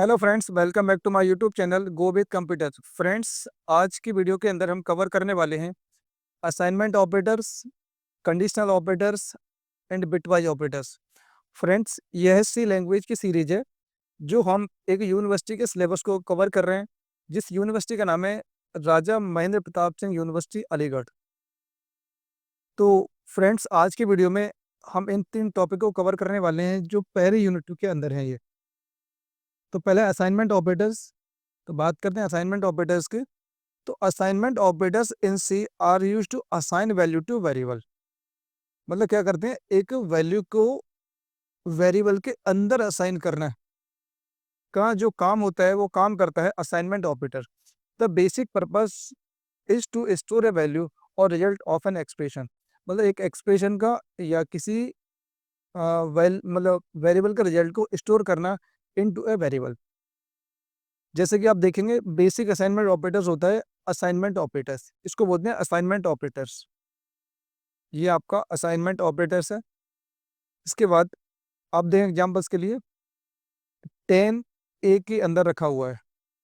Hello friends, welcome back to my YouTube channel go with computers. Friends, आज की video के अंदर हम कवर करने वाले हैं assignment operators, conditional operators and bitwise operators. Friends, यह सी लैंग्वेज की सीरीज है जो हम एक यूनिवर्सिटी के सिलेबस को कवर कर रहे हैं, जिस यूनिवर्सिटी का नाम है राजा महेंद्र प्रताप सिंह यूनिवर्सिटी अलीगढ़। तो फ्रेंड्स, आज की वीडियो में हम इन 3 टॉपिक को कवर करने वाले हैं जो पहले यूनिट के अंदर हैं। ये तो पहले असाइनमेंट ऑपरेटर्स। तो बात करते हैं असाइनमेंट ऑपरेटर्स की। तो assignment operators in C are use to assign value to variable. मतलब क्या करते हैं, एक वैल्यू को वेरिएबल के अंदर असाइन करना का जो काम होता है वो काम करता है assignment operator. The basic purpose is to store a value और रिजल्ट ऑफ एन एक्सप्रेशन। मतलब एक एक्सप्रेशन का या किसी मतलब वेरिएबल का रिजल्ट को स्टोर करना इनटू ए वेरिएबल। जैसे कि आप देखेंगे, बेसिक असाइनमेंट ऑपरेटर्स होता है असाइनमेंट ऑपरेटर्स, इसको बोलते हैं असाइनमेंट ऑपरेटर्स। ये आपका असाइनमेंट ऑपरेटर्स है। इसके बाद आप देखें एग्जांपल्स के लिए 10 ए के अंदर रखा हुआ है,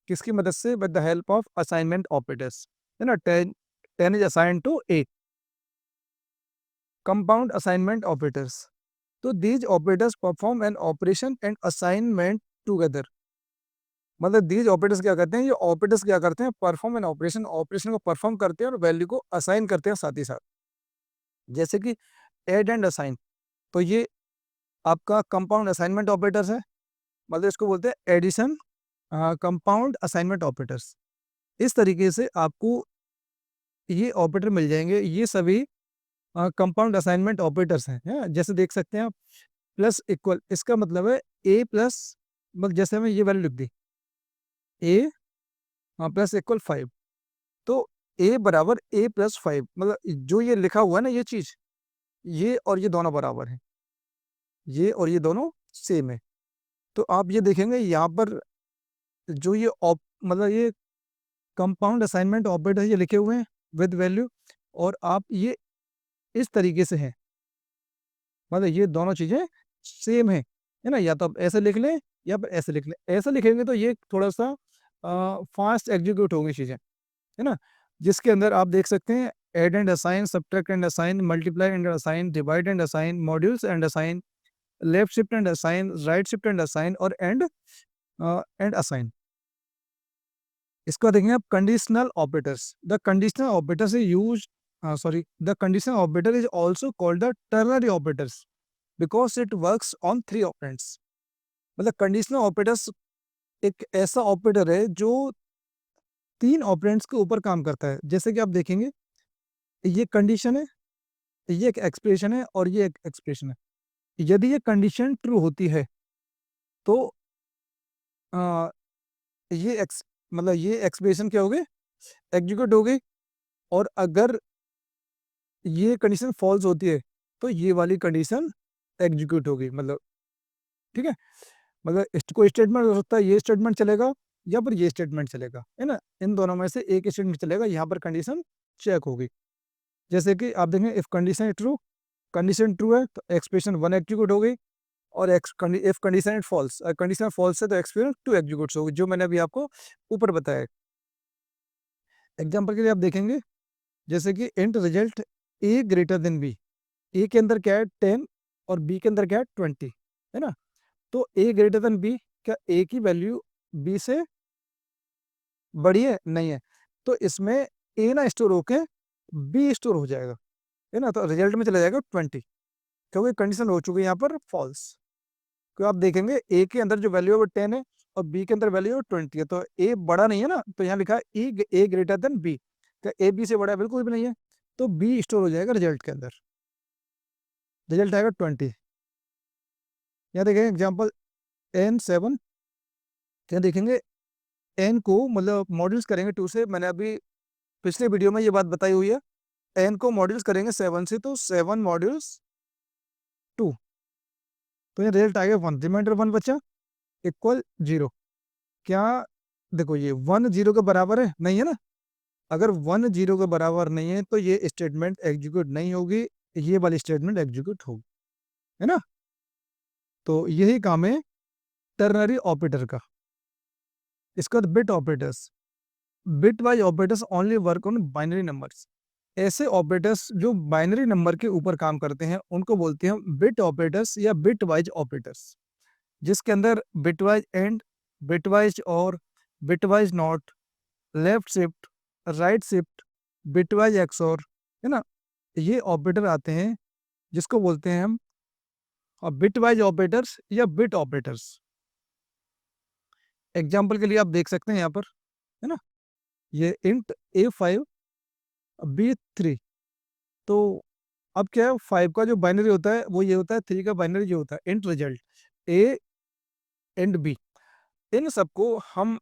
किसकी मदद से? With the help of assignment operators, है ना। 10 is assign to a. Compound assignment operators. तो these operators perform an operation and assignment together. मतलब दीज ऑपरेटर्स क्या करते हैं, ये ऑपरेटर्स क्या करते हैं? परफॉर्म एन ऑपरेशन, ऑपरेशन को परफॉर्म करते हैं और वैल्यू को असाइन करते हैं साथ ही साथ। जैसे कि ऐड एंड असाइन, तो ये आपका कंपाउंड असाइनमेंट ऑपरेटर्स है। मतलब इसको बोलते हैं एडिशन कंपाउंड असाइनमेंट ऑपरेटर्स। इस तरीके से आपको ये ऑपरेटर मिल जाएंगे। ये सभी कंपाउंड असाइनमेंट ऑपरेटर्स हैं। जैसे देख सकते हैं आप, प्लस इक्वल, इसका मतलब है ए प्लस, मतलब जैसे हमें ये वैल्यू लिख दी ए प्लस इक्वल 5, तो ए बराबर ए प्लस 5। मतलब जो ये लिखा हुआ है ना, ये चीज, ये और ये दोनों बराबर है, ये और ये दोनों सेम है। तो आप ये देखेंगे यहाँ पर जो ये मतलब ये कंपाउंड असाइनमेंट ऑपरेटर ये लिखे हुए हैं विद वैल्यू, और आप ये इस तरीके से हैं, मतलब ये दोनों चीजें सेम है ना। या तो आप ऐसे लिख लें या फिर ऐसे लिख लें। ऐसे लिखेंगे तो ये थोड़ा सा फास्ट एग्जीक्यूट होंगी चीजें, है ना। जिसके अंदर आप देख सकते हैं add and assign, subtract and assign, multiply and assign, divide and assign, modules and assign, left shift and assign, right shift and assign, और एंड असाइन। इसको देखेंगे आप conditional operators. The conditional operators is use sorry the conditional operator is also called the ternary operators because it works on 3 operands. मतलब conditional operators एक ऐसा operator है जो 3 operands के ऊपर काम करता है। जैसे कि आप देखेंगे, ये कंडीशन है, ये एक एक्सप्रेशन है, और ये एक एक्सप्रेशन है। यदि ये कंडीशन ट्रू होती है तो अ, ये मतलब ये एक्सप्रेशन क्या हो गई? एग्जीक्यूट हो गई। और अगर ये कंडीशन फॉल्स होती है तो ये वाली कंडीशन एग्जीक्यूट होगी। मतलब ठीक है, मतलब कोई स्टेटमेंट हो सकता है, ये स्टेटमेंट चलेगा या फिर ये स्टेटमेंट चलेगा, है ना। इन दोनों में से एक स्टेटमेंट चलेगा, यहाँ पर कंडीशन चेक होगी। जैसे कि आप देखें, if condition true, condition true है तो एक्सप्रेशन 1 एग्जीक्यूट हो गई, और if condition false, condition false है तो एक्सप्रेशन 2 एग्जीक्यूट होगी, जो मैंने अभी आपको ऊपर बताया। एग्जाम्पल के लिए आप देखेंगे, जैसे कि इंट रिजल्ट ए ग्रेटर देन बी। ए के अंदर क्या है? 10, और बी के अंदर क्या है? 20, है ना। तो ए ग्रेटर देन बी, क्या ए की वैल्यू बी से बड़ी है? नहीं है। तो इसमें ए ना स्टोर होके बी स्टोर हो जाएगा, है ना। तो रिजल्ट में चला जाएगा 20, क्योंकि कंडीशन हो चुकी है यहाँ पर फॉल्स। क्योंकि आप देखेंगे ए के अंदर जो वैल्यू है वो 10 है, और बी के अंदर वैल्यू है 20 है, तो ए बड़ा नहीं है ना। तो यहाँ लिखा है ए ग्रेटर देन बी, क्या ए बी से बड़ा है? बिल्कुल भी नहीं है। तो बी स्टोर हो जाएगा रिजल्ट के अंदर, रिजल्ट आएगा 20। यहाँ देखेंगे एग्जाम्पल N7। यहाँ देखेंगे एन को मतलब मॉड्यूल्स करेंगे 2 से। मैंने अभी पिछले वीडियो में ये बात बताई हुई है। एन को मॉड्यूल्स करेंगे 7 से, तो 7 मॉड्यूल्स 2, तो ये रिजल्ट आ गया 1, रिमाइंडर 1 बचा, इक्वल 0। क्या? देखो, ये 1 0 के बराबर है? नहीं है ना। अगर 1 0 के बराबर नहीं है तो ये स्टेटमेंट एग्जीक्यूट नहीं होगी, ये वाली स्टेटमेंट एग्जीक्यूट होगी, है ना। तो यही काम है टर्नरी ऑपरेटर का। इसके बाद bit operators, bit wise operators only work on binary numbers. ऐसे ऑपरेटर्स जो बाइनरी नंबर के ऊपर काम करते हैं उनको बोलते हैं बिट ऑपरेटर्स या बिट वाइज ऑपरेटर्स, जिसके अंदर बिटवाइज एंड, बिटवाइज और, bitwise not, left shift, right shift, bitwise XOR, है ना, ये ऑपरेटर आते हैं जिसको बोलते हैं हम बिटवाइज ऑपरेटर्स या बिट ऑपरेटर्स। एग्जाम्पल के लिए आप देख सकते हैं यहाँ पर, है ना, ये इंट A5 B3। तो अब क्या है, 5 का जो बाइनरी होता है वो ये होता है, 3 का बाइनरी जो होता है int result A and B। इन सबको हम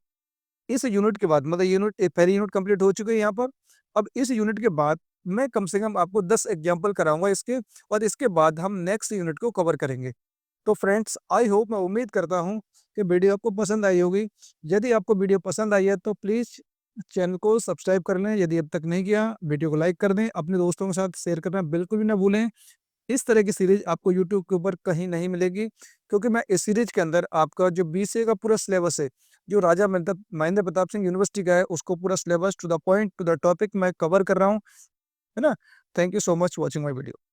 इस यूनिट के बाद, मतलब यूनिट पहली यूनिट कंप्लीट हो चुकी है यहाँ पर, अब इस यूनिट के बाद मैं कम से कम आपको 10 एग्जाम्पल कराऊंगा इसके, और इसके बाद हम नेक्स्ट यूनिट को कवर करेंगे। तो फ्रेंड्स, आई होप, मैं उम्मीद करता हूँ कि वीडियो आपको पसंद आई होगी। यदि आपको वीडियो पसंद आई है तो प्लीज़ चैनल को सब्सक्राइब कर लें, यदि अब तक नहीं किया वीडियो को लाइक कर दें, अपने दोस्तों के साथ शेयर करना बिल्कुल भी ना भूलें। इस तरह की सीरीज आपको यूट्यूब के ऊपर कहीं नहीं मिलेगी, क्योंकि मैं इस सीरीज के अंदर आपका जो BCA का पूरा सिलेबस है, जो राजा महेंद्र प्रताप सिंह यूनिवर्सिटी का है, उसको पूरा syllabus to the point to the topic मैं कवर कर रहा हूँ, है ना। Thank you so much watching my video.